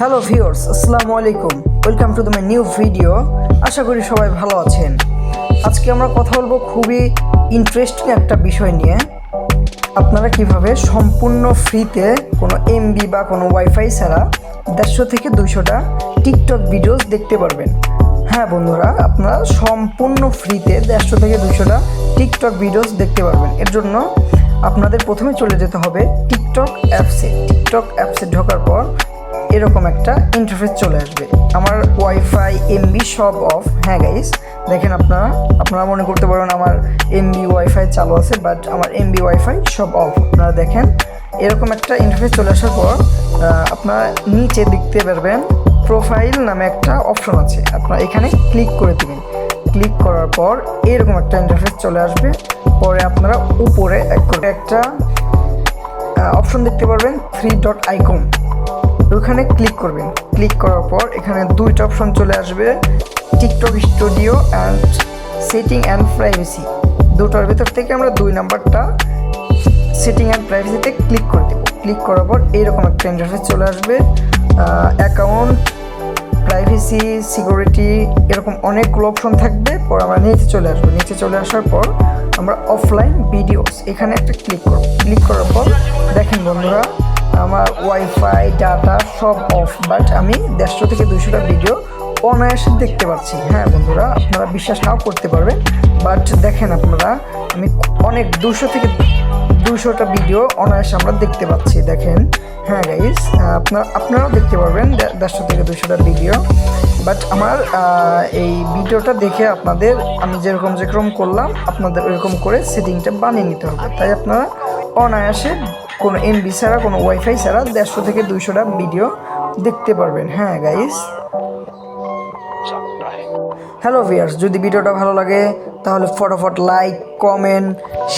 Hello viewers, আসসালামু আলাইকুম। Welcome to my new video. আশা করি সবাই ভালো আছেন। আজকে আমরা কথা বলবো খুবই ইন্টারেস্টিং একটা বিষয় নিয়ে। আপনারা কিভাবে সম্পূর্ণ ফ্রিতে কোনো এমবি বা কোনো ওয়াইফাই ছাড়া 150 থেকে 200টা টিকটক ভিডিওস দেখতে পারবেন। হ্যাঁ বন্ধুরা, আপনারা সম্পূর্ণ ফ্রিতে 150 থেকে 200টা টিকটক ভিডিওস দেখতে পারবেন। এর জন্য আপনাদের প্রথমে চলে যেতে হবে টিকটক অ্যাপসে ঢোকার পর এরকম একটা ইন্টারফেস চলে আসবে। আমার ওয়াইফাই এমবি সব অফ। হ্যাঁ গাইস, দেখেন আপনারা মনে করতে পারেন আমার এমবি ওয়াইফাই চালু আছে, বাট আমার এমবি ওয়াইফাই সব অফ। আপনারা দেখেন এরকম একটা ইন্টারফেস চলে আসার পর আপনারা নিচে দেখতে পারবেন প্রোফাইল নামে একটা অপশন আছে। আপনারা এখানে ক্লিক করে দেবেন। ক্লিক করার পর এরকম একটা ইন্টারফেস চলে আসবে। পরে আপনারা উপরে একটা অপশন দেখতে পারবেন 3 ডট আইকন, ওখানে ক্লিক করবেন। ক্লিক করার পর এখানে দুইটা অপশন চলে আসবে, TikTok studio and setting and privacy. দুটোর ভিতর থেকে আমরা 2 নাম্বারটা সেটিং অ্যান্ড প্রাইভেসিতে ক্লিক করে দেবো। ক্লিক করার পর এইরকম একটা ইন্টারফেস চলে আসবে। অ্যাকাউন্ট, প্রাইভেসি, সিকিউরিটি, এরকম অনেকগুলো অপশন থাকবে। পর আমরা নিচে চলে আসবো। নিচে চলে আসার পর আমরা অফলাইন ভিডিওস এখানে একটা ক্লিক করব। ক্লিক করার পর দেখেন বন্ধুরা, আমার ওয়াইফাই ডাটা সব অফ, বাট আমি 150 থেকে 200টা ভিডিও অনায়াসে দেখতে পাচ্ছি। হ্যাঁ বন্ধুরা, আপনারা বিশ্বাস নাও করতে পারবেন, বাট দেখেন আপনারা আমি অনেক 200 থেকে 200টা ভিডিও অনায়াসে আমরা দেখতে পাচ্ছি। দেখেন, হ্যাঁ গাইস, আপনারাও দেখতে পারবেন 150 থেকে 200টা ভিডিও। বাট আমার এই ভিডিওটা দেখে আপনাদের আমি যেরকম করলাম আপনাদের ওইরকম করে সেটিংটা বানিয়ে নিতে হবে। তাই আপনারা অনায়াসে কোনো এমবি ছাড়া, কোনো ওয়াইফাই ছাড়া 150 থেকে 200টা ভিডিও দেখতে পারবেন। হ্যাঁ গাইস, হ্যালো ভিউয়ার্স, যদি ভিডিওটা ভালো লাগে তাহলে ফটাফট লাইক, কমেন্ট,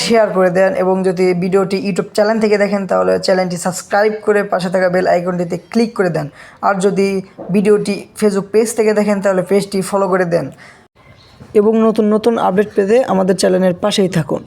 শেয়ার করে দেন। এবং যদি ভিডিওটি ইউটিউব চ্যানেল থেকে দেখেন তাহলে চ্যানেলটি সাবস্ক্রাইব করে পাশে থাকা বেল আইকনটিতে ক্লিক করে দেন। আর যদি ভিডিওটি ফেসবুক পেজ থেকে দেখেন তাহলে পেজটি ফলো করে দেন এবং নতুন আপডেট পেতে আমাদের চ্যানেলের পাশেই থাকুন।